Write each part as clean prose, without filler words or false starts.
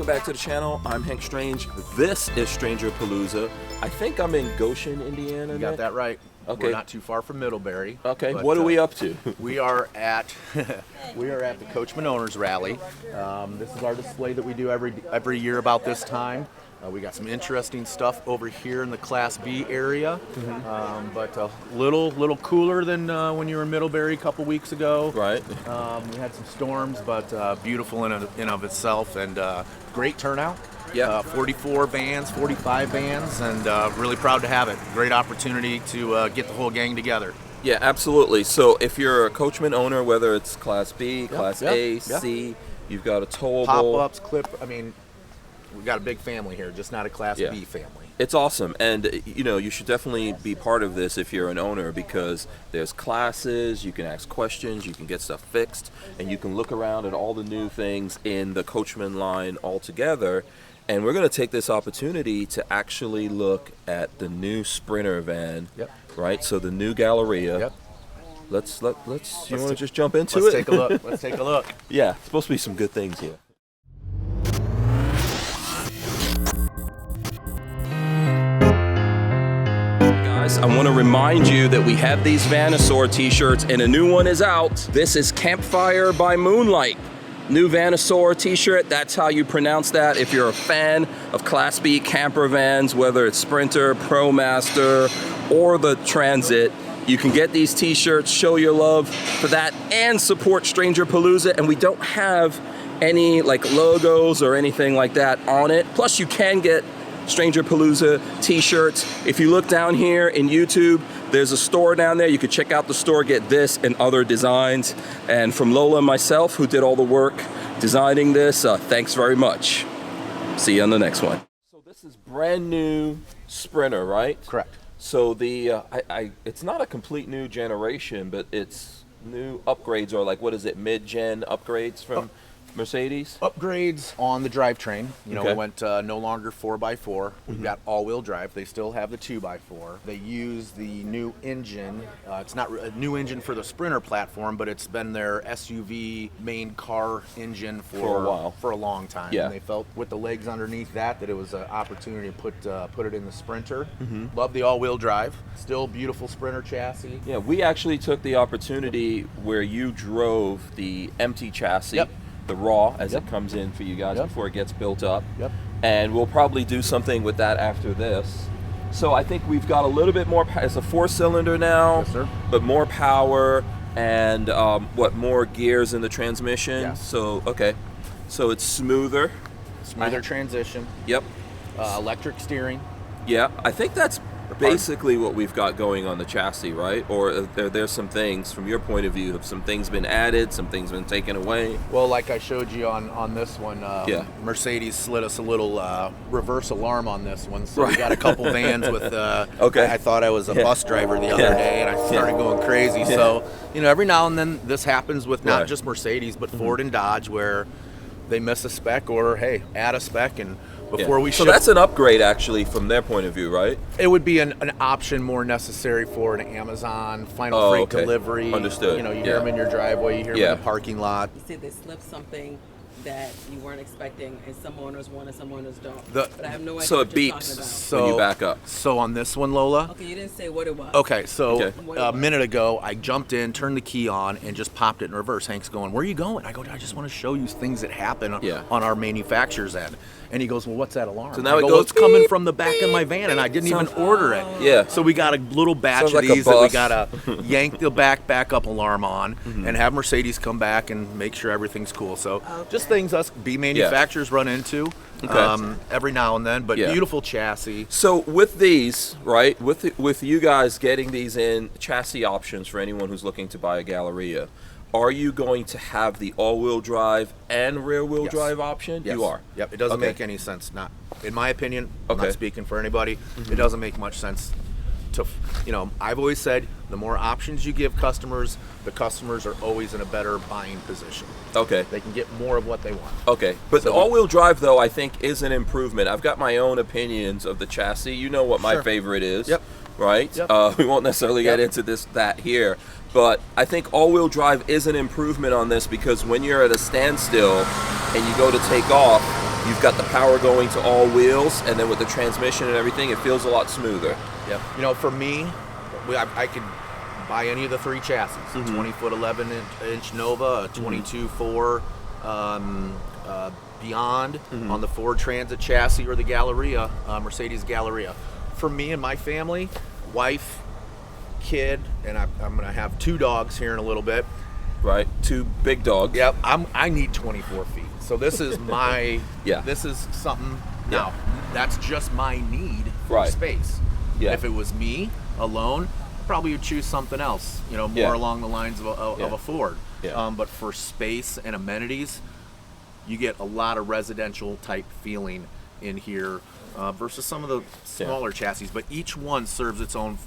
welcome back to the channel. I'm Hank Strange. This is Stranger Palooza. I think I'm in Goshen, Indiana. You got that right. Okay. We're not too far from Middlebury. Okay, what are we up to? We are at the Coachmen Owners Rally. This is our display that we do every year about this time. We got some interesting stuff over here in the Class B area, but a little cooler than when you were in Middlebury a couple weeks ago. Right. We had some storms, but beautiful in of itself, and great turnout. Yeah. 44 vans, 45 vans, and really proud to have it. Great opportunity to get the whole gang together. Yeah, absolutely. So if you're a Coachmen owner, whether it's Class B, Class A, C, you've got a towable. Pop-ups, we've got a big family here, just not a Class B family. It's awesome, and you should definitely be part of this if you're an owner, because there's classes, you can ask questions, you can get stuff fixed, and you can look around at all the new things in the Coachmen line altogether. And we're going to take this opportunity to actually look at the new Sprinter van, right? So the new Galleria. Yep. Let's you want to just jump into it? Let's take a look. Let's take a look. Yeah, it's supposed to be some good things here. Guys, I want to remind you that we have these Vanasaur t-shirts and a new one is out. This is Campfire by Moonlight. New Vanasaur t-shirt, that's how you pronounce that. If you're a fan of Class B camper vans, whether it's Sprinter, ProMaster, or the Transit, you can get these t-shirts, show your love for that, and support Stranger Palooza. And we don't have any like logos or anything like that on it. Plus you can get Stranger Palooza t-shirts. If you look down here in YouTube, there's a store down there. You could check out the store, get this and other designs. And from Lola and myself, who did all the work designing this, thanks very much. See you on the next one. So this is brand new Sprinter, right? Correct. So the it's not a complete new generation, but it's new upgrades, or like, what is it, mid-gen upgrades from Mercedes? Upgrades on the drivetrain. We went no longer 4x4. We've got all-wheel drive. They still have the 2x4. They use the new engine. It's not a new engine for the Sprinter platform, but it's been their SUV main car engine for a while, for a long time. Yeah. And they felt with the legs underneath that it was an opportunity to put it in the Sprinter. Love the all-wheel drive. Still beautiful Sprinter chassis. Yeah, we actually took the opportunity where you drove the empty chassis. The raw as it comes in for you guys before it gets built up. And we'll probably do something with that after this. So I think we've got a little bit more, it's a 4-cylinder now, but more power and more gears in the transmission. So, so it's smoother. Smoother transition. Electric steering. Yeah, I think that's basically what we've got going on the chassis, right? Or there's some things, from your point of view, have some things been added, some things been taken away? Well, like I showed you on this one, Mercedes slid us a little reverse alarm on this one. So we got a couple vans with, I thought I was a bus driver the other day, and I started going crazy. So, every now and then this happens with not just Mercedes, but Ford and Dodge, where they miss a spec or, hey, add a spec, and before we ship. So that's an upgrade, actually, from their point of view, right? It would be an option more necessary for an Amazon final freight delivery. Understood. You hear them in your driveway, you hear them in the parking lot. You see they slipped something that you weren't expecting, and some owners want it, some owners don't. But I have no idea so what it you're beeps talking about. when you back up. So on this one, Lola. Okay, you didn't say what it was. Okay, so a minute ago, I jumped in, turned the key on, and just popped it in reverse. Hank's going, "Where are you going?" I go, "I just want to show you things that happen on our manufacturer's end." And he goes, "Well, what's that alarm?" So now it's coming from the back of my van, and I didn't even order it. Yeah. So we got a little batch of these that we gotta yank the backup alarm on, and have Mercedes come back and make sure everything's cool. So just things us B manufacturers run into every now and then, but beautiful chassis. So with these, right, with you guys getting these in chassis options for anyone who's looking to buy a Galleria, are you going to have the all-wheel drive and rear-wheel drive option? Yes. You are. Yep. It doesn't make any sense. Not, in my opinion. I'm not speaking for anybody. It doesn't make much sense to, I've always said the more options you give customers, the customers are always in a better buying position. Okay. They can get more of what they want. Okay. But the all-wheel drive, though, I think is an improvement. I've got my own opinions of the chassis. You know what my favorite is. Right? We won't necessarily get into that here. But I think all-wheel drive is an improvement on this, because when you're at a standstill and you go to take off, You've got the power going to all wheels, and then with the transmission and everything, it feels a lot smoother. Yep. You know, for me, I could buy any of the 3 chassis: 20-foot 11-inch Nova, a 22-4 Beyond on the Ford Transit chassis, or the Galleria, Mercedes Galleria. For me and my family, wife, kid, and I'm going to have 2 dogs here in a little bit. Right, 2 big dogs. Yep, I need 24 feet. So this is my, this is something, now, that's just my need for space. Yeah. If it was me alone, probably would choose something else, you know, more along the lines of a Ford. Yeah. But for space and amenities, you get a lot of residential type feeling in here versus some of the smaller chassis, but each one serves its own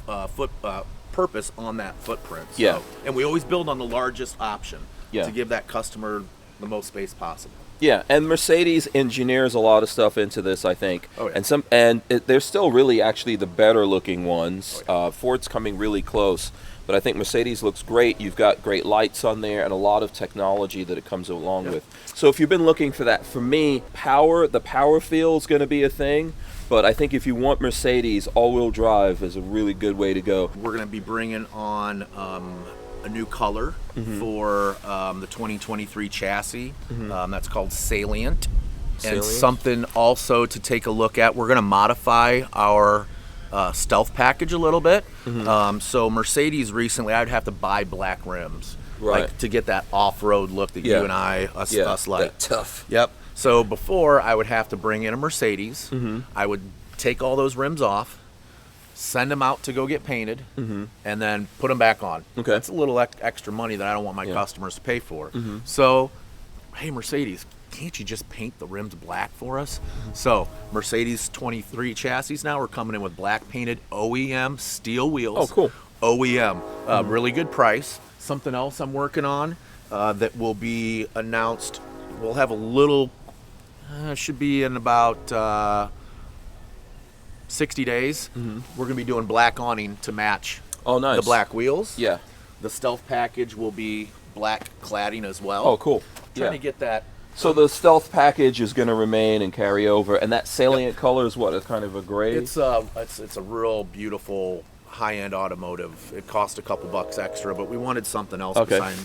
purpose on that footprint. So, and we always build on the largest option to give that customer the most space possible. Yeah, and Mercedes engineers a lot of stuff into this, I think. Oh, yeah. And they're still really actually the better looking ones. Oh, yeah. Ford's coming really close, but I think Mercedes looks great. You've got great lights on there and a lot of technology that it comes along with. So if you've been looking for that, for me, the power feel is going to be a thing. But I think if you want Mercedes, all-wheel drive is a really good way to go. We're going to be bringing on a new color for the 2023 chassis. That's called Salient. And something also to take a look at, we're going to modify our stealth package a little bit. So Mercedes recently, I'd have to buy black rims, like to get that off-road look that you and us like. That tough. Yep. So before, I would have to bring in a Mercedes. I would take all those rims off, send them out to go get painted, and then put them back on. Okay. That's a little extra money that I don't want my customers to pay for. So, hey, Mercedes, can't you just paint the rims black for us? So, Mercedes 23 chassis now are coming in with black painted OEM steel wheels. Oh, cool. OEM. Really good price. Something else I'm working on that will be announced. We'll have a little, should be in about 60 days. We're going to be doing black awning to match the black wheels. Yeah. The stealth package will be black cladding as well. Oh, cool. Trying to get that. So the stealth package is going to remain and carry over, and that salient color is what? It's kind of a gray? It's a real beautiful high-end automotive. It cost a couple bucks extra, but we wanted something else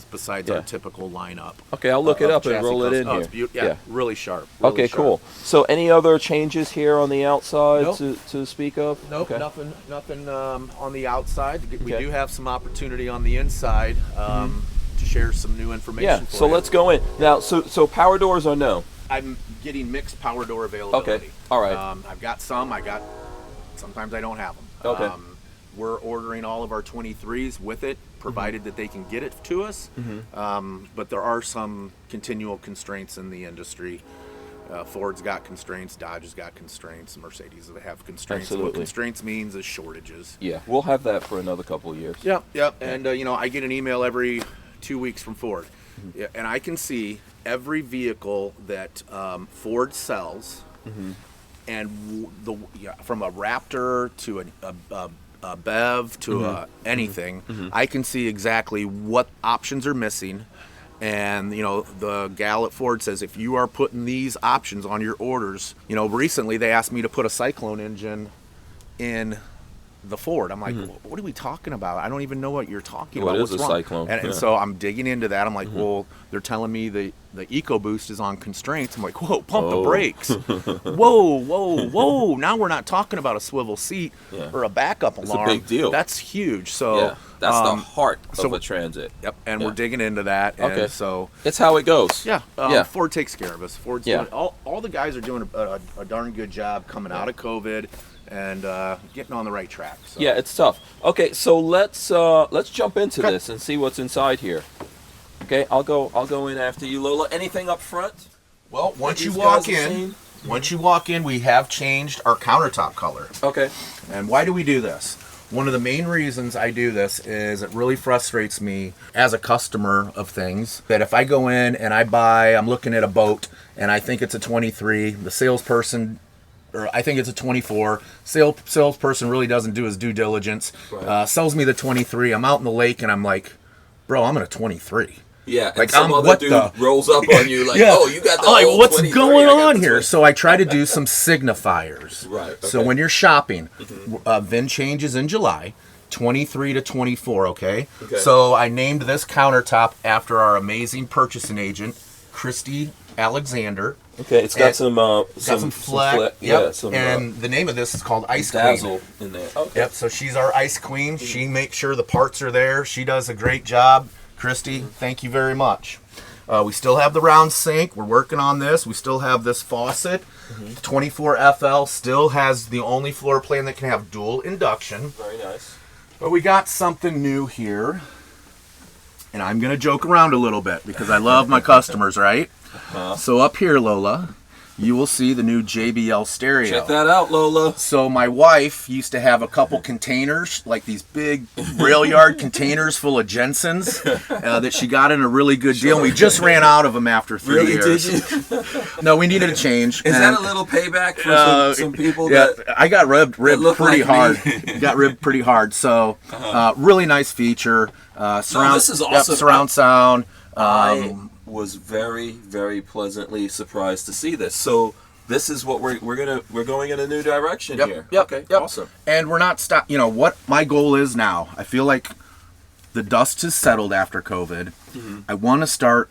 besides our typical lineup. Okay, I'll look it up and roll it in here. It's really sharp. Really sharp. Cool. So any other changes here on the outside to speak of? Nope, nothing on the outside. We do have some opportunity on the inside to share some new information for you. Let's go in. Now, so power doors are no? I'm getting mixed power door availability. Okay, all right. I've got some. Sometimes I don't have them. Okay. We're ordering all of our 23s with it, provided that they can get it to us. But there are some continual constraints in the industry. Ford's got constraints, Dodge has got constraints, Mercedes have constraints. Absolutely. What constraints means is shortages. Yeah, we'll have that for another couple of years. Yep. And I get an email every 2 weeks from Ford, and I can see every vehicle that Ford sells, and from a Raptor to a BEV to anything, I can see exactly what options are missing. And, the gal at Ford says, if you are putting these options on your orders, recently they asked me to put a Cyclone engine in the Ford. I'm like, what are we talking about? I don't even know what you're talking about. What's wrong? Cyclone? And so I'm digging into that. I'm like, well, they're telling me the EcoBoost is on constraints. I'm like, whoa, pump the brakes. whoa. Now we're not talking about a swivel seat or a backup alarm. It's a big deal. That's huge. So that's the heart of a Transit. Yep, and we're digging into that. And so it's how it goes. Ford takes care of us. Ford's doing, all the guys are doing a darn good job coming out of COVID and getting on the right track. So. Yeah, it's tough. Okay, so let's jump into this and see what's inside here. Okay, I'll go in after you, Lola. Anything up front? Well, once you walk in, we have changed our countertop color. Okay. And why do we do this? One of the main reasons I do this is it really frustrates me as a customer of things that if I go in and I'm looking at a boat and I think it's a 23, the salesperson, or I think it's a 24, salesperson really doesn't do his due diligence, sells me the 23, I'm out in the lake and I'm like, bro, I'm in a 23. Yeah, like some other dude rolls up on you like, oh, you got the old what's 23, going on here? So I try to do some signifiers. Right. Okay. So when you're shopping, VIN changes in July, 23 to 24. Okay. So I named this countertop after our amazing purchasing agent, Christy Alexander. Okay, it's got some fleck. Yep. And the name of this is called Ice Dazzle Queen. in there. Okay. Yep. So she's our Ice Queen. She makes sure the parts are there. She does a great job. Christy, thank you very much. We still have the round sink. We're working on this. We still have this faucet. 24FL still has the only floor plan that can have dual induction. Very nice. But we got something new here. And I'm going to joke around a little bit because I love my customers, right? So up here, Lola, you will see the new JBL Stereo. Check that out, Lola. So my wife used to have a couple containers, like these big rail yard containers full of Jensen's that she got in a really good deal. And we just ran out of them after 3 years. Did you? No, we needed a change. Is that a little payback for some people? Yeah, that I got ribbed pretty like hard. Got ribbed pretty hard. So really nice feature. Surround, this is awesome. Surround sound. I was very, very pleasantly surprised to see this. So this is what we're going in a new direction here. Yep. Okay. Yep. Awesome. And we're not stop. You know what my goal is now. I feel like the dust has settled after COVID. I want to start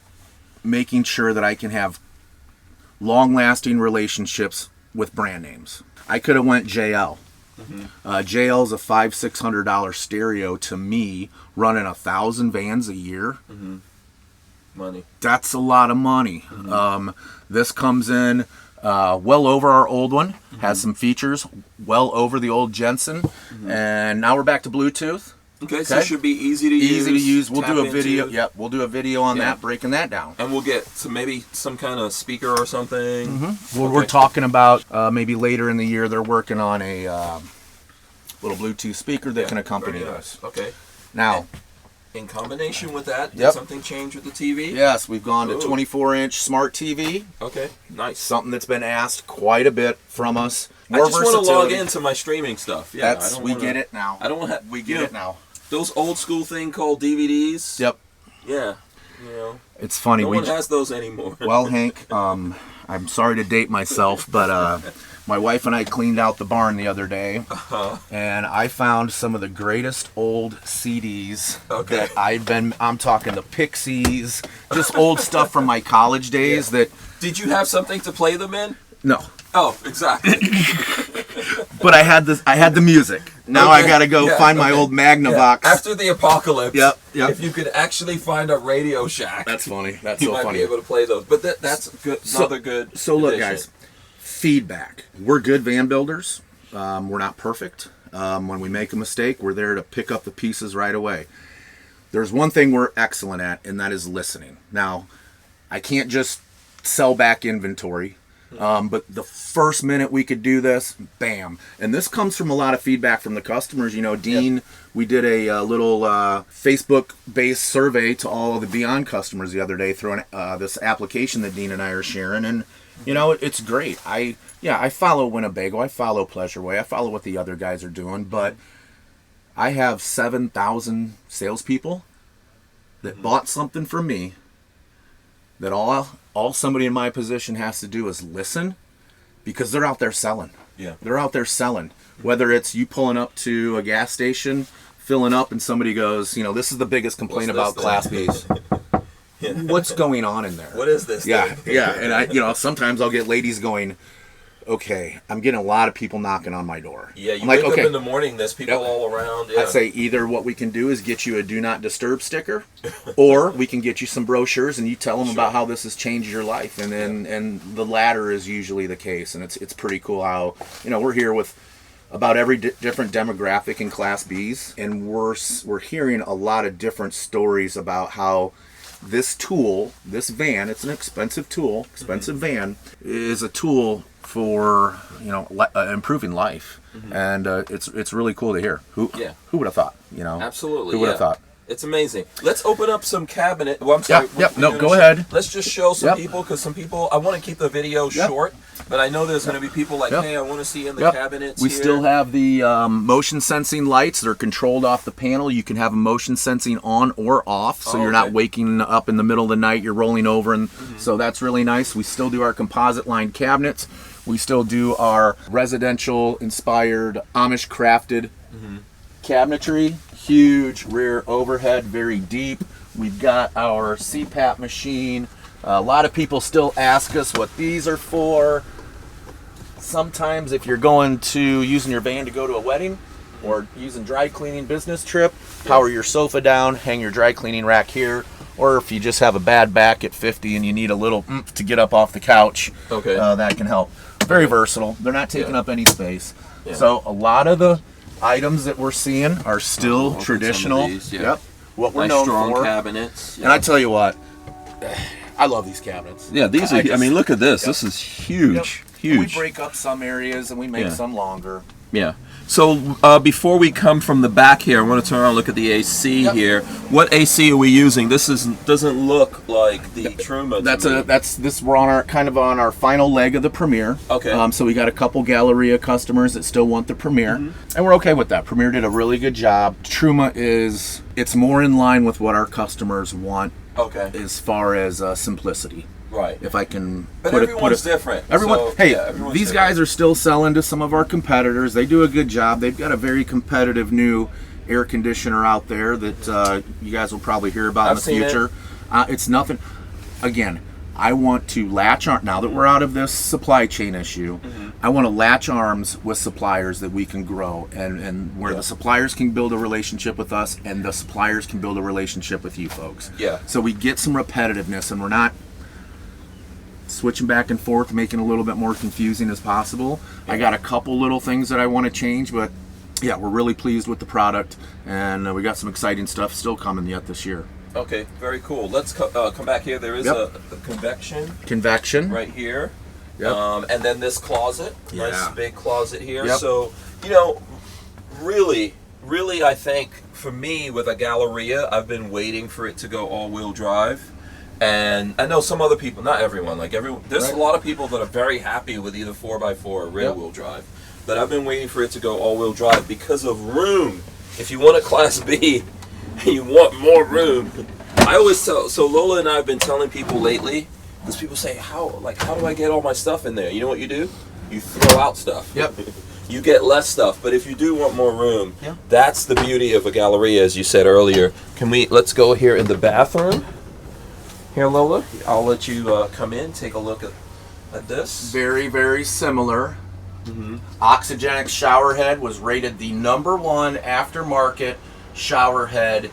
making sure that I can have long-lasting relationships with brand names. I could have went JL. JL's a $500-600 stereo to me, running 1,000 vans a year. Money. That's a lot of money. This comes in well over our old one. Has some features well over the old Jensen, and now we're back to Bluetooth. Okay, so it should be easy to use. Easy to use. We'll do a video. Into. Yep, we'll do a video on that, breaking that down. And we'll get maybe some kind of speaker or something. We're talking about maybe later in the year. They're working on a little Bluetooth speaker that can accompany this. Okay. Now, in combination with that, did something change with the TV? Yes, we've gone to 24-inch smart TV. Okay, nice. Something that's been asked quite a bit from us. More I just want to log into my streaming stuff. Yeah, we get it now. I don't want to. We get it now. Those old school thing called DVDs. Yep. Yeah. You know. It's funny. No one has those anymore. Well, Hank, I'm sorry to date myself, but my wife and I cleaned out the barn the other day, and I found some of the greatest old CDs that I'm talking the Pixies, just old stuff from my college days that... Did you have something to play them in? No. Oh, exactly. But I had the music. Now I gotta go find my old Magnavox. After the apocalypse, yep. If you could actually find a Radio Shack, that's funny. That's so funny. You might be able to play those. But that's good. Another good. So look, guys, feedback. We're good van builders. We're not perfect. When we make a mistake, we're there to pick up the pieces right away. There's one thing we're excellent at, and that is listening. Now, I can't just sell back inventory. But the first minute we could do this, bam. And this comes from a lot of feedback from the customers. You know, Dean, we did a little Facebook-based survey to all of the Beyond customers the other day through this application that Dean and I are sharing. And, you know, it's great. I follow Winnebago. I follow Pleasureway. I follow what the other guys are doing. But I have 7,000 salespeople that bought something from me that all somebody in my position has to do is listen, because they're out there selling. Yeah. They're out there selling. Whether it's you pulling up to a gas station, filling up, and somebody goes, you know, this is the biggest complaint about Class B's. What's going on in there? What is this thing? Yeah. And sometimes I'll get ladies going, okay, I'm getting a lot of people knocking on my door. Yeah, you wake up in the morning, there's people all around. Yeah. I say either what we can do is get you a do not disturb sticker, or we can get you some brochures and you tell them about how this has changed your life. And then and the latter is usually the case. And it's pretty cool how, you know, we're here with about every different demographic in Class Bs, and we're hearing a lot of different stories about how this tool, this van, it's an expensive tool, van, is a tool for, you know, improving life. And it's really cool to hear. Who would have thought, you know? Absolutely. Who would have thought? It's amazing. Let's open up some cabinet. Well, I'm sorry. Yep. No, go ahead. Let's just show some people, because some people, I want to keep the video short, but I know there's going to be people like, hey, I want to see in the cabinets. We here. still have the motion sensing lights. They're controlled off the panel. You can have a motion sensing on or off, so you're not waking up in the middle of the night. You're rolling over, and so that's really nice. We still do our composite line cabinets. We still do our residential inspired Amish crafted cabinetry. Huge rear overhead, very deep. We've got our CPAP machine. A lot of people still ask us what these are for. Sometimes if you're going to using your van to go to a wedding or using dry cleaning business trip, power your sofa down, hang your dry cleaning rack here. Or if you just have a bad back at 50 and you need a little oomph to get up off the couch, that can help. Very versatile. They're not taking up any space. So a lot of the items that we're seeing are still traditional. What we're known strong for. Cabinets. And I tell you what, I love these cabinets. Yeah, these are. I mean, look at this. This is huge. Huge. We break up some areas and we make some longer. Yeah. So before we come from the back here, I want to turn around and look at the AC here. What AC are we using? This doesn't look like the Truma. We're on our kind of on our final leg of the Premier. Okay. So we got a couple Galleria customers that still want the Premier, and we're okay with that. Premier did a really good job. Truma it's more in line with what our customers want. Okay. As far as simplicity. Right. If I can but everyone's different. Everyone, these guys are still selling to some of our competitors. They do a good job. They've got a very competitive new air conditioner out there that you guys will probably hear about in the future. It's nothing. Again, I want to latch arms. Now that we're out of this supply chain issue, I want to latch arms with suppliers that we can grow and where the suppliers can build a relationship with us and the suppliers can build a relationship with you folks. Yeah. So we get some repetitiveness and we're not switching back and forth, making it a little bit more confusing as possible. I got a couple little things that I want to change, but yeah, we're really pleased with the product, and we got some exciting stuff still coming yet this year. Okay, very cool. Let's come back here. There is a convection right here. And then this closet, nice big closet here. So, really, I think for me with a Galleria, I've been waiting for it to go all-wheel drive. And I know some other people, not everyone, there's a lot of people that are very happy with either 4x4 or rear-wheel drive. But I've been waiting for it to go all-wheel drive because of room. If you want a Class B and you want more room, I always tell, so Lola and I have been telling people lately, because people say, how do I get all my stuff in there? You know what you do? You throw out stuff. You get less stuff, but if you do want more room, that's the beauty of a Galleria, as you said earlier. Let's go here in the bathroom. Here, Lola, I'll let you come in, take a look at this. Very, very similar. Oxygenic shower head was rated the #1 aftermarket shower head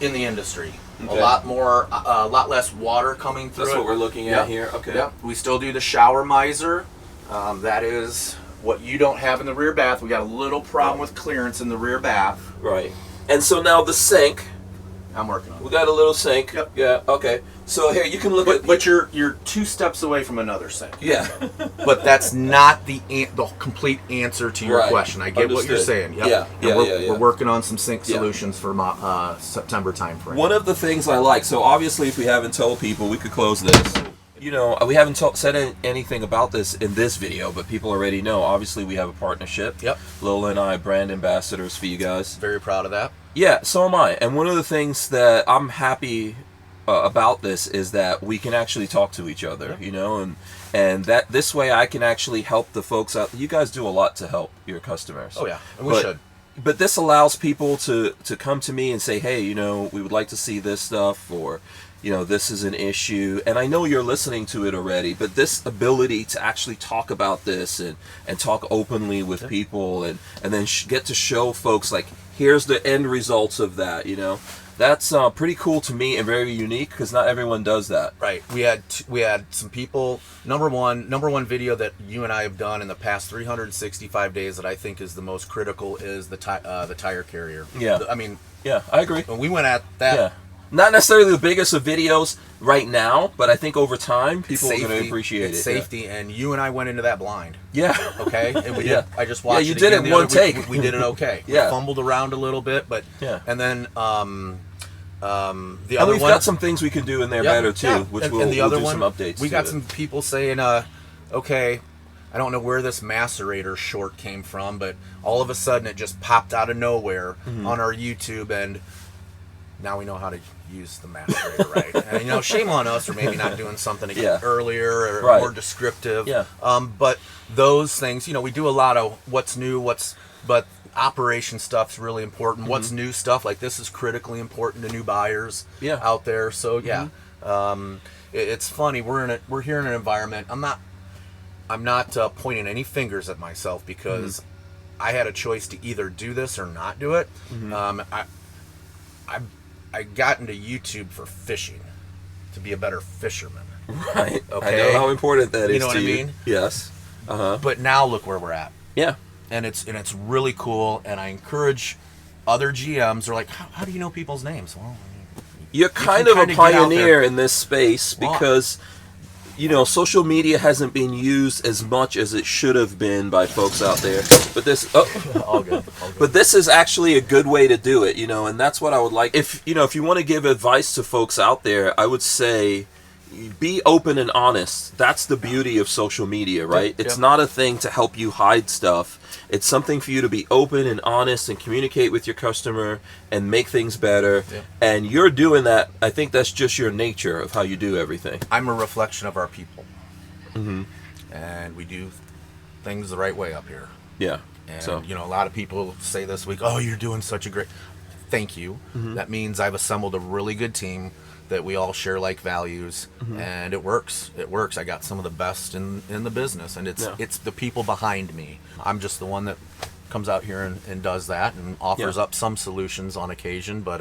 in the industry. A lot less water coming through. That's what we're looking at here. Okay. We still do the shower miser. That is what you don't have in the rear bath. We got a little problem with clearance in the rear bath. Right. And so now the sink. I'm working on it. We got a little sink. Yeah. Okay. So here you can look at. But you're 2 steps away from another sink. Yeah. But that's not the complete answer to your question. I get what you're saying. We're working on some sink solutions for September timeframe. One of the things I like. So obviously, if we haven't told people, we could close this. We haven't said anything about this in this video, but people already know. Obviously, we have a partnership. Lola and I, brand ambassadors for you guys. Very proud of that. Yeah, so am I. And one of the things that I'm happy about this is that we can actually talk to each other, and that this way I can actually help the folks out. You guys do a lot to help your customers. Oh yeah, and we should. But this allows people to come to me and say, hey, we would like to see this stuff, or this is an issue. And I know you're listening to it already, but this ability to actually talk about this and talk openly with people and then get to show folks, here's the end results of that, that's pretty cool to me and very unique because not everyone does that. Right. We had some people. Number one video that you and I have done in the past 365 days that I think is the most critical is the tire carrier. Yeah. I agree. And we went at that. Yeah. Not necessarily the biggest of videos right now, but I think over time people are going to appreciate it. Safety, and you and I went into that blind. Yeah. Okay. And we did. I just watched. Yeah, you did it one take. We did it okay. Yeah. We fumbled around a little bit, but and then And we've got some things we can do in there better too, which we'll do some updates. We got some people saying, okay, I don't know where this macerator short came from, but all of a sudden it just popped out of nowhere on our YouTube, and now we know how to use the macerator right. And, you know, shame on us for maybe not doing something earlier or more descriptive. Yeah. But those things, you know, we do a lot of what's new, but operation stuff's really important. What's new stuff, like this is critically important to new buyers out there. So it's funny. We're here in an environment. I'm not pointing any fingers at myself, because I had a choice to either do this or not do it. I got into YouTube for fishing, to be a better fisherman. Right. Okay. I know how important that is. You know what I mean? Yes. But now look where we're at. Yeah. And it's really cool. And I encourage other GMs. They're like, how do you know people's names? Well, you're kind of a pioneer in this space, because you know, social media hasn't been used as much as it should have been by folks out there. But this, all good. But this is actually a good way to do it, you know, and that's what I would like. If you want to give advice to folks out there, I would say, be open and honest. That's the beauty of social media, right? It's not a thing to help you hide stuff. It's something for you to be open and honest and communicate with your customer and make things better. And you're doing that. I think that's just your nature of how you do everything. I'm a reflection of our people. And we do things the right way up here. Yeah. And, you know, a lot of people say this week, oh, you're doing such a great... Thank you. That means I've assembled a really good team that we all share like values, and it works. It works. I got some of the best in the business, and it's the people behind me. I'm just the one that comes out here and does that and offers up some solutions on occasion, but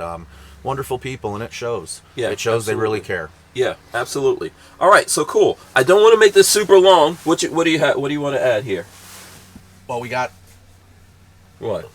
wonderful people, and it shows. Yeah, it shows they really care. Yeah, absolutely. All right, so cool. I don't want to make this super long. What do you want to add here? Well, we got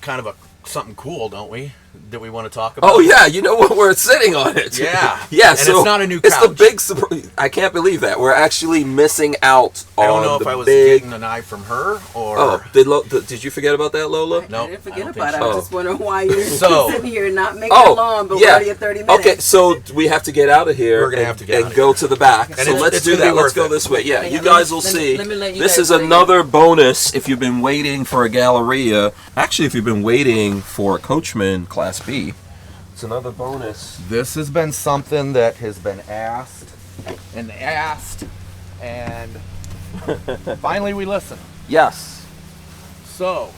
kind of something cool, don't we? That we want to talk about? Oh yeah, you know what? We're sitting on it. Yeah. And so it's not a new couch. It's the big surprise. I can't believe that. We're actually missing out on I don't know if I was getting an eye from her or... Oh, did you forget about that, Lola? No, I didn't forget about it. I was just wondering why you're sitting here not making it long, but yeah. we're already at 30 minutes. Okay, so we have to get out of here. We're going to have to get out and go to the back. And so let's do that. Let's go this way. Yeah, you guys will see. This is another bonus if you've been waiting for a Galleria. Actually, if you've been waiting for a Coachmen Class B. It's another bonus. This has been something that has been asked, and finally we listen. Yes. So,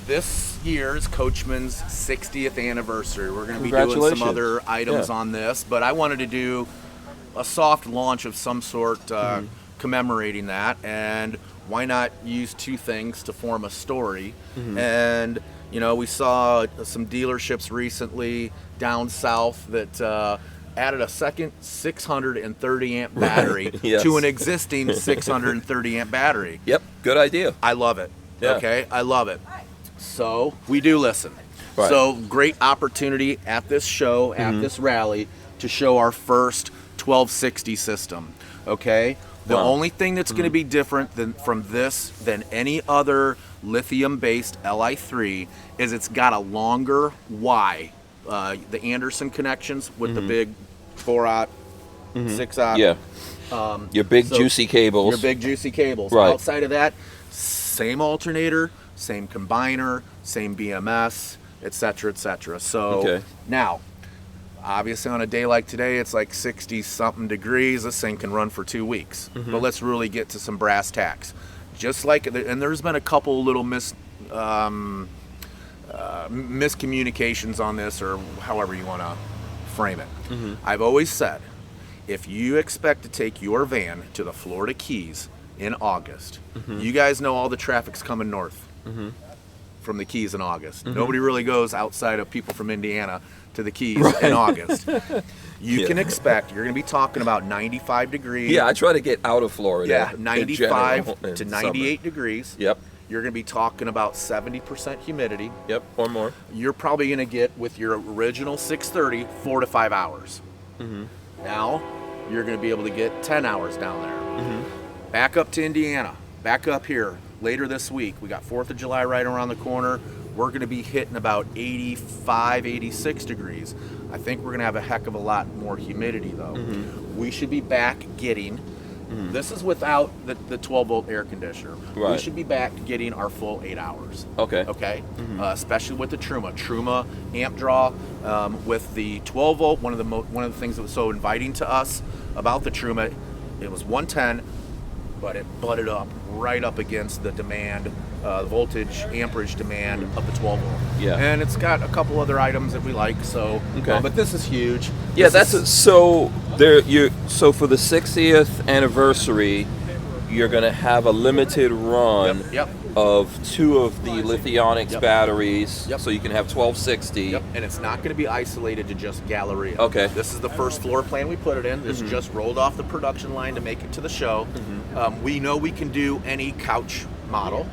this year's Coachmen's 60th anniversary. We're going to be doing some other items on this, but I wanted to do a soft launch of some sort commemorating that, and why not use two things to form a story? And you know, we saw some dealerships recently down south that added a second 630 amp battery to an existing 630 amp battery. Yep, good idea. I love it. Yeah. Okay, I love it. So we do listen. Right. So great opportunity at this show, at this rally, to show our first 1260 system. Okay. The only thing that's going to be different than any other lithium-based Li3 is it's got a longer Y. The Anderson connections with the big 4-aught, 6-aught. Yeah. Your big juicy cables. Your big juicy cables. Right. Outside of that, same alternator, same combiner, same BMS, etc., etc. So now, obviously on a day like today, it's like 60-something degrees. This thing can run for 2 weeks. But let's really get to some brass tacks. Just like, and there's been a couple little miscommunications on this, or however you want to frame it. I've always said, if you expect to take your van to the Florida Keys in August, you guys know all the traffic's coming north from the Keys in August. Nobody really goes outside of people from Indiana to the Keys in August. You can expect, you're going to be talking about 95 degrees. Yeah, I try to get out of Florida. Yeah, 95 to 98 degrees. Yep. You're going to be talking about 70% humidity. Yep, or more. You're probably going to get, with your original 630, 4 to 5 hours. Now, you're going to be able to get 10 hours down there. Back up to Indiana. Back up here. Later this week. We got 4th of July right around the corner. we're going to be hitting about 85, 86 degrees. I think we're going to have a heck of a lot more humidity though. We should be back getting, this is without the 12 volt air conditioner. Right. We should be back getting our full 8 hours. Okay. Especially with the Truma amp draw, with the 12 volt. One of the things that was so inviting to us about the Truma, it was 110, but it butted up right up against the demand, voltage amperage demand of the 12 volt. Yeah. And it's got a couple other items that we like. So, but this is huge. Yeah, so for the 60th anniversary, you're going to have a limited run of 2 of the Lithionics batteries, so you can have 1260. And it's not going to be isolated to just Galleria. Okay. This is the first floor plan we put it in. This just rolled off the production line to make it to the show. We know we can do any couch model.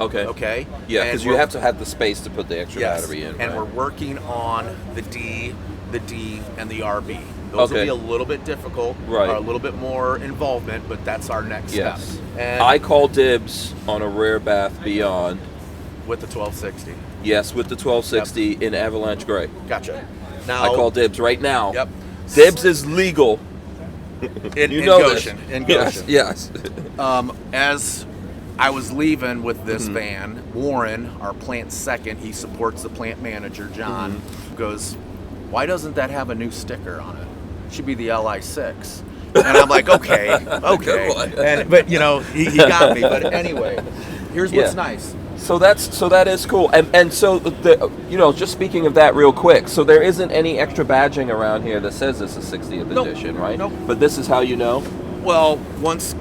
Okay. Yeah, because you have to have the space to put the extra battery in. And we're working on the D, and the RB. Those will be a little bit difficult, a little bit more involvement, but that's our next step. And I call dibs on a Rare Bath Beyond. With the 1260. Yes, with the 1260 in Avalanche Gray. Gotcha. Now I call dibs right now. Yep. Dibs is legal. In Goshen. In Goshen. Yes. As I was leaving with this van, Warren, our plant second, he supports the plant manager, John, goes, "Why doesn't that have a new sticker on it? It should be the LI6." And I'm like, okay. But he got me. But anyway, here's what's nice. So that is cool. And so just speaking of that real quick, so there isn't any extra badging around here that says this is 60th edition, right? Nope. But this is how you know? Well, once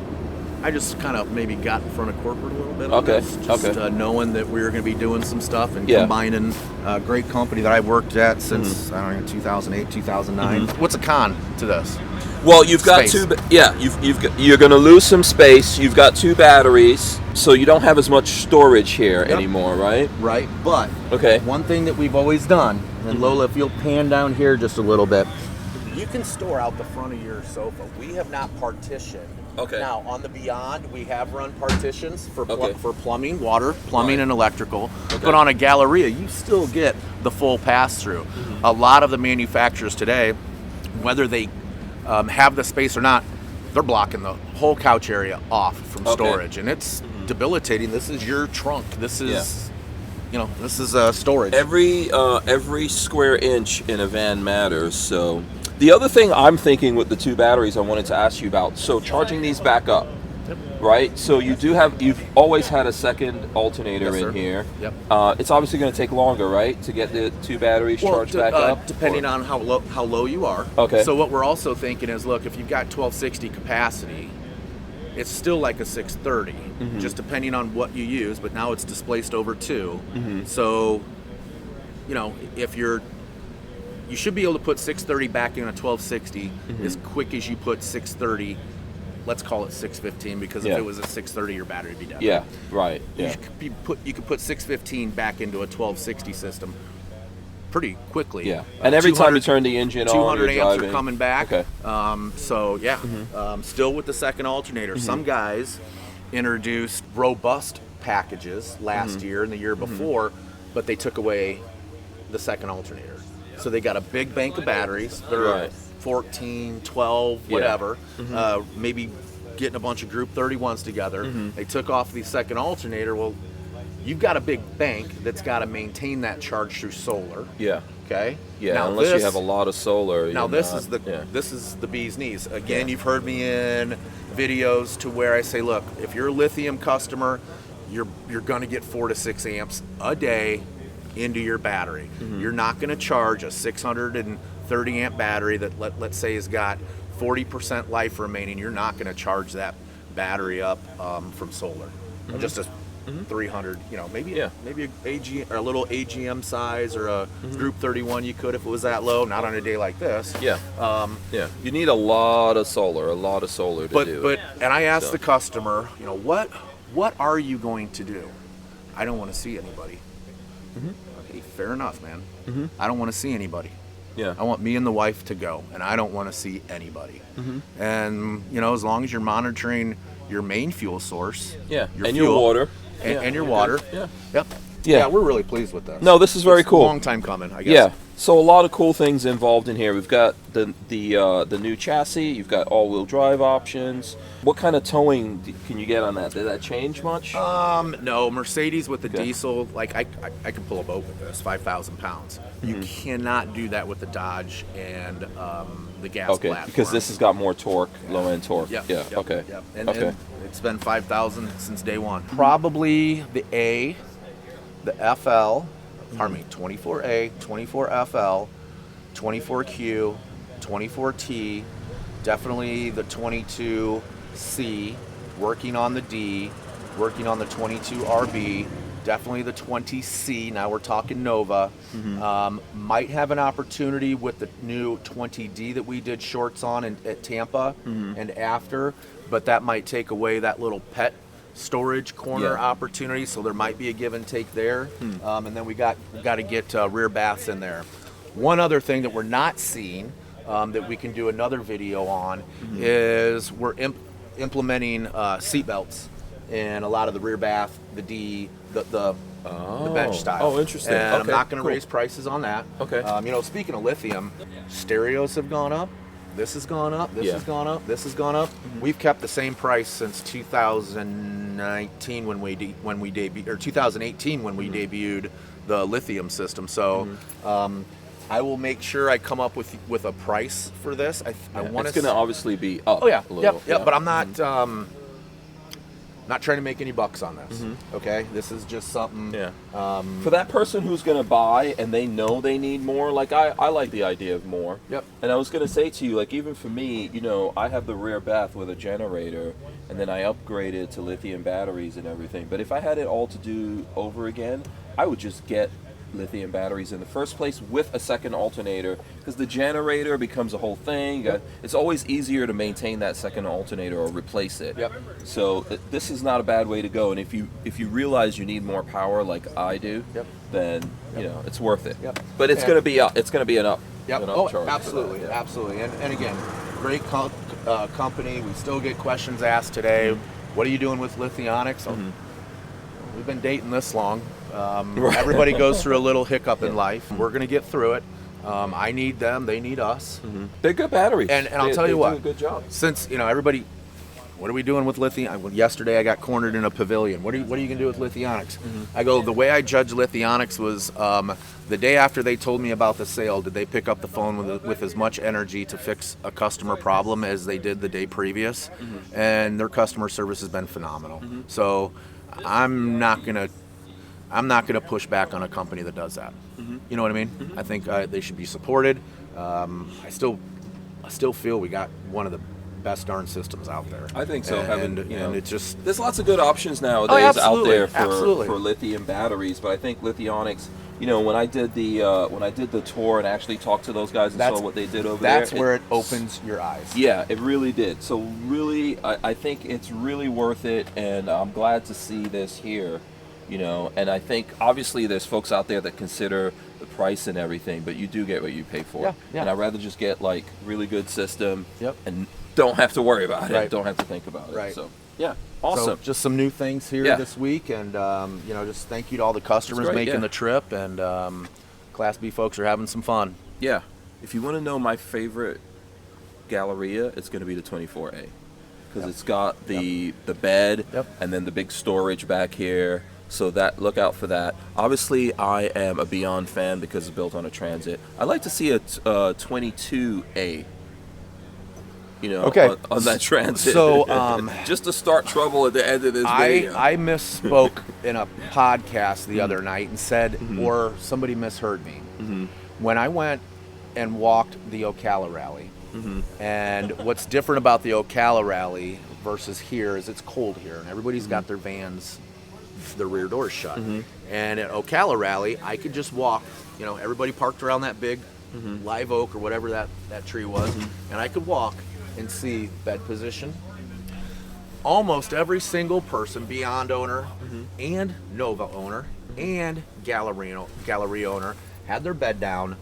I just kind of maybe got in front of corporate a little bit on this, knowing that we were going to be doing some stuff and combining a great company that I've worked at since, 2008, 2009. What's a con to this? Well, you've got two. Yeah, you're going to lose some space. You've got 2 batteries, so you don't have as much storage here anymore, right? Right. But one thing that we've always done, and Lola, if you'll pan down here just a little bit, you can store out the front of your sofa. We have not partitioned. Now on the Beyond, we have run partitions for plumbing, water, and electrical. But on a Galleria, you still get the full pass-through. A lot of the manufacturers today, whether they have the space or not, they're blocking the whole couch area off from storage, and it's debilitating. This is your trunk. This is, this is storage. Every square inch in a van matters. So the other thing I'm thinking with the 2 batteries I wanted to ask you about, so charging these back up, right? So you've always had a second alternator in here. It's obviously going to take longer, right, to get the 2 batteries charged back up? Depending on how low you are. So what we're also thinking is, look, if you've got 1260 capacity, it's still like a 630, just depending on what you use, but now it's displaced over 2. So, if you should be able to put 630 back in a 1260 as quick as you put 630. Let's call it 615, because if it was a 630, your battery would be dead. Yeah, right. Yeah. You could put 615 back into a 1260 system pretty quickly. Yeah, and every time you turn the engine on, 200 you're amps driving. are coming back. Okay. Still with the second alternator. Some guys introduced robust packages last year and the year before, but they took away the second alternator. So they got a big bank of batteries. They're 14, 12, whatever. Maybe getting a bunch of Group 31s together. They took off the second alternator. Well, you've got a big bank that's got to maintain that charge through solar. Okay. Now unless you have a lot of solar. Now this is the bee's knees. Again, you've heard me in videos to where I say, look, if you're a lithium customer, you're going to get 4 to 6 amps a day into your battery. You're not going to charge a 630 amp battery that let's say has got 40% life remaining. You're not going to charge that battery up from solar. Just a 300, maybe a little AGM size or a Group 31 you could if it was that low. Not on a day like this. You need a lot of solar to do it. And I asked the customer, what are you going to do? I don't want to see anybody. Okay, fair enough, man. I don't want to see anybody. I want me and the wife to go, and I don't want to see anybody. And as long as you're monitoring your main fuel source, your water, and your water, Yeah, we're really pleased with this. No, this is very cool. A long time coming, I guess. Yeah. So a lot of cool things involved in here. We've got the new chassis. You've got all-wheel drive options. What kind of towing can you get on that? Did that change much? No, Mercedes with the diesel, like I can pull a boat with this, 5,000 pounds. You cannot do that with the Dodge and the gas platform. Because this has got more torque, low-end torque. Yep. Yeah. Yep. Okay. Yep. And it's been 5,000 since day one. Probably the A, the FL. Pardon me, 24A, 24FL, 24Q, 24T, definitely the 22C, working on the D, working on the 22RB, definitely the 20C, now we're talking Nova. Might have an opportunity with the new 20D that we did shorts on at Tampa and after, but that might take away that little pet storage corner opportunity, so there might be a give and take there. And then we got to get rear baths in there. One other thing that we're not seeing that we can do another video on is we're implementing seat belts in a lot of the rear bath, the D, the bench style. Oh, interesting. And I'm not going to raise prices on that. Okay. Speaking of lithium, stereos have gone up. This has gone up, this has gone up, this has gone up. We've kept the same price since 2019 when we debuted, or 2018 when we debuted the lithium system. So I will make sure I come up with a price for this. I want it's going to obviously be up. Oh yeah, a little. Yep. But I'm not trying to make any bucks on this. Okay, this is just something. Yeah. For that person who's going to buy and they know they need more, like I like the idea of more. Yep. And I was going to say to you, like even for me, I have the rear bath with a generator, and then I upgraded to lithium batteries and everything. But if I had it all to do over again, I would just get lithium batteries in the first place with a second alternator, because the generator becomes a whole thing. It's always easier to maintain that second alternator or replace it. So this is not a bad way to go, and if you realize you need more power like I do, then it's worth it. But it's going to be up. It's going to be an up. Absolutely, absolutely. And again, great company. We still get questions asked today. What are you doing with Lithionics? We've been dating this long. Everybody goes through a little hiccup in life. We're going to get through it. I need them. They need us. They're good batteries. And I'll tell you what. Do a good job. Since everybody, what are we doing with lithium? Yesterday I got cornered in a pavilion. What are you going to do with Lithionics? I go, the way I judged Lithionics was the day after they told me about the sale, did they pick up the phone with as much energy to fix a customer problem as they did the day previous? And their customer service has been phenomenal. So I'm not gonna push back on a company that does that. You know what I mean? I think they should be supported. I still feel we got one of the best darn systems out there. I think so. And it's just, there's lots of good options nowadays out there for lithium batteries. But I think Lithionics, when I did the tour and actually talked to those guys and saw what they did over there, that's where it opens your eyes. Yeah, it really did. So really, I think it's really worth it, and I'm glad to see this here. And I think obviously there's folks out there that consider the price and everything, but you do get what you pay for. And I'd rather just get like really good system and don't have to worry about it. Don't have to think about it. So yeah, awesome. So just some new things here this week, and just thank you to all the customers making the trip, and Class B folks are having some fun. Yeah. If you want to know my favorite Galleria, it's going to be the 24A, because it's got the bed and then the big storage back here. So look out for that. Obviously, I am a Beyond fan because it's built on a Transit. I'd like to see a 22A, on that Transit. So just to start trouble at the end of this video. I misspoke in a podcast the other night and said, or somebody misheard me. When I went and walked the Ocala Rally, and what's different about the Ocala Rally versus here is it's cold here, and everybody's got their vans, the rear doors shut. And at Ocala Rally, I could just walk, everybody parked around that big live oak or whatever that tree was, and I could walk and see bed position. Almost every single person, Beyond owner and Nova owner and Galleria owner, had their bed down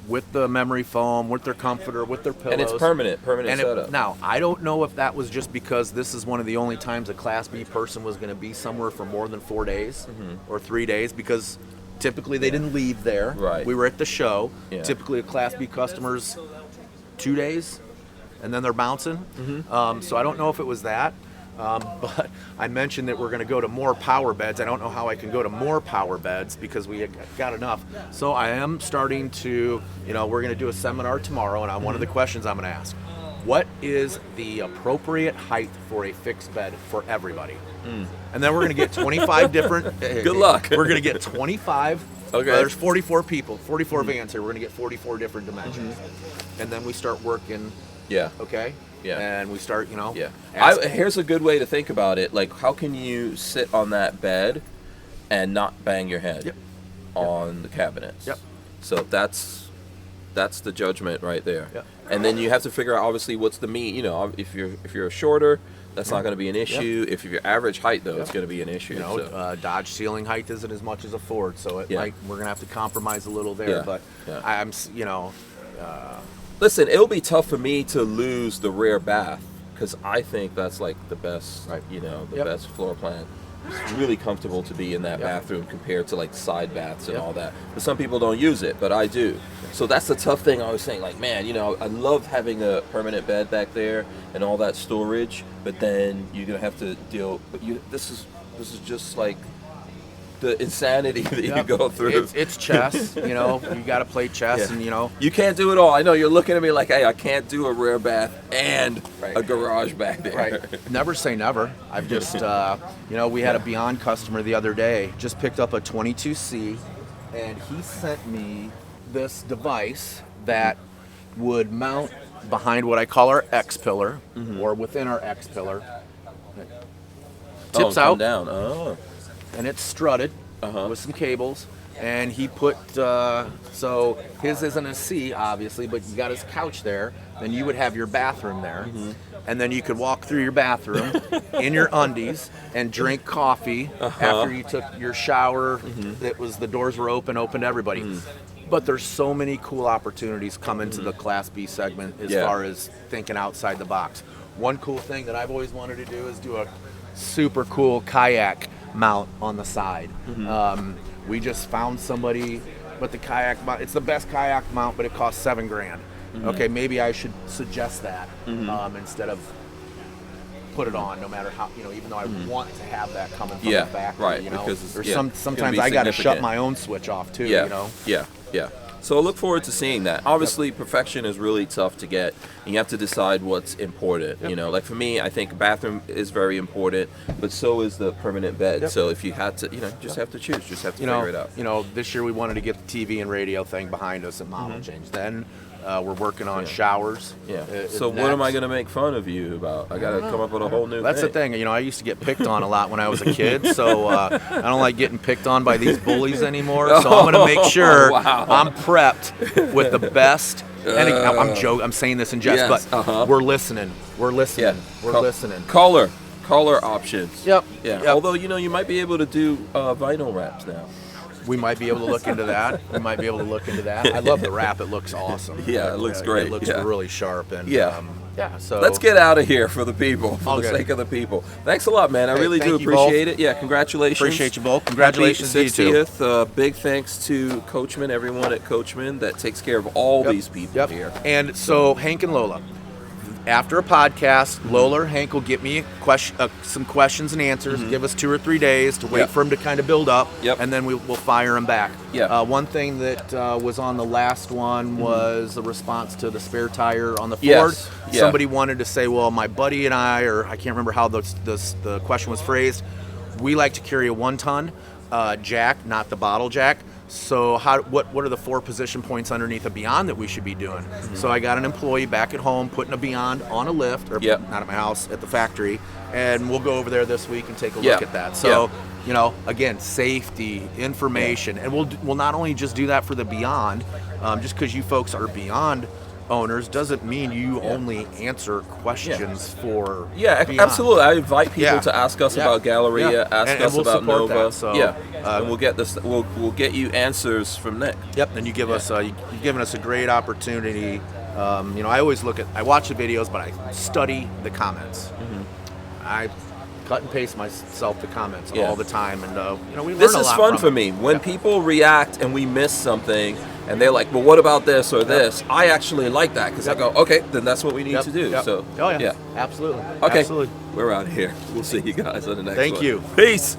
with the memory foam, with their comforter, with their pillows. And it's permanent setup. Now, I don't know if that was just because this is one of the only times a Class B person was going to be somewhere for more than 4 days or 3 days, because typically they didn't leave there. Right. We were at the show. Yeah. Typically a Class B customer's 2 days, and then they're bouncing. So I don't know if it was that. But I mentioned that we're going to go to more power beds. I don't know how I can go to more power beds because we got enough. So I am starting to, we're going to do a seminar tomorrow, and one of the questions I'm going to ask, what is the appropriate height for a fixed bed for everybody? And then we're going to get 25 different. Good luck. We're going to get 25. Okay. There's 44 people, 44 vans here. We're going to get 44 different dimensions. And then we start working. Yeah. Okay? Yeah. And we start, Yeah. Here's a good way to think about it. Like, how can you sit on that bed and not bang your head on the cabinets? Yep. So that's the judgment right there. Yep. And then you have to figure out, obviously, what's the mean. If you're shorter, that's not going to be an issue. If you're average height, though, it's going to be an issue. Dodge ceiling height isn't as much as a Ford, so we're going to have to compromise a little there. But I'm. Listen, it'll be tough for me to lose the rear bath because I think that's like the best, the best floor plan. It's really comfortable to be in that bathroom compared to like side baths and all that. But some people don't use it, but I do. So that's the tough thing. I was saying, like, man, I love having a permanent bed back there and all that storage, but then you're gonna have to deal. But this is just like the insanity that you go through. It's chess, you got to play chess, and you can't do it all. I know you're looking at me like, hey, I can't do a rear bath and a garage back there. Right. Never say never. I've just, we had a Beyond customer the other day, just picked up a 22C, and he sent me this device that would mount behind what I call our X pillar, or within our X pillar. Tips out. Down. Oh. And it's strutted with some cables, and he put so his isn't a C, obviously, but you got his couch there. Then you would have your bathroom there, and then you could walk through your bathroom in your undies and drink coffee after you took your shower. The doors were open to everybody. But there's so many cool opportunities coming to the Class B segment as far as thinking outside the box. One cool thing that I've always wanted to do is do a super cool kayak mount on the side. We just found somebody with the kayak mount. It's the best kayak mount, but it costs $7,000. Okay, maybe I should suggest that instead of put it on, no matter how, even though I want to have that coming from the factory. Right, because there's sometimes I got to shut my own switch off too. Yeah. So I look forward to seeing that. Obviously, perfection is really tough to get, and you have to decide what's important. Like for me, I think bathroom is very important, but so is the permanent bed. So if you had to, just have to choose, just have to figure it out. This year we wanted to get the TV and radio thing behind us at model change. Then we're working on showers. So what am I going to make fun of you about? I got to come up with a whole new That's thing. the thing. I used to get picked on a lot when I was a kid, so I don't like getting picked on by these bullies anymore. So I'm going to make sure I'm prepped with the best. And I'm joking. I'm saying this in jest, but we're listening. We're listening. We're listening. Color options. Yep. Although you might be able to do vinyl wraps now. We might be able to look into that. I love the wrap. It looks awesome. Yeah, it looks great. It looks really sharp. And so let's get out of here for the people, for the sake of the people. Thanks a lot, man. I really do appreciate it. Yeah, congratulations. Appreciate you both. Congratulations to you too. 60th. Big thanks to Coachmen, everyone at Coachmen that takes care of all these people here. And so Hank and Lola, after a podcast, Lola or Hank will get me some questions and answers, give us 2 or 3 days to wait for them to kind of build up, and then we'll fire them back. One thing that was on the last one was a response to the spare tire on the Ford. Somebody wanted to say, well, my buddy and I can't remember how the question was phrased, we like to carry a 1-ton jack, not the bottle jack. So what are the 4 position points underneath a Beyond that we should be doing? So I got an employee back at home putting a Beyond on a lift, or not at my house, at the factory, and we'll go over there this week and take a look at that. So, again, safety, information, and we'll not only just do that for the Beyond, just because you folks are Beyond owners doesn't mean you only answer questions for Beyond. Absolutely. I invite people to ask us about Galleria, ask us we'll about Nova. That, so, and we'll get this. We'll get you answers from Nick. Yep. And you give us you've given us a great opportunity. I always I watch the videos, but I study the comments. I cut and paste myself the comments all the time, and we learn This a is lot fun from for it. me when people react and we miss something, and they're like, "Well, what about this or this?" I actually like that because I go, "Okay, then that's what we need to do." So, absolutely. Okay, Absolutely. we're out of here. We'll see you guys on the next one. Thank you. Peace.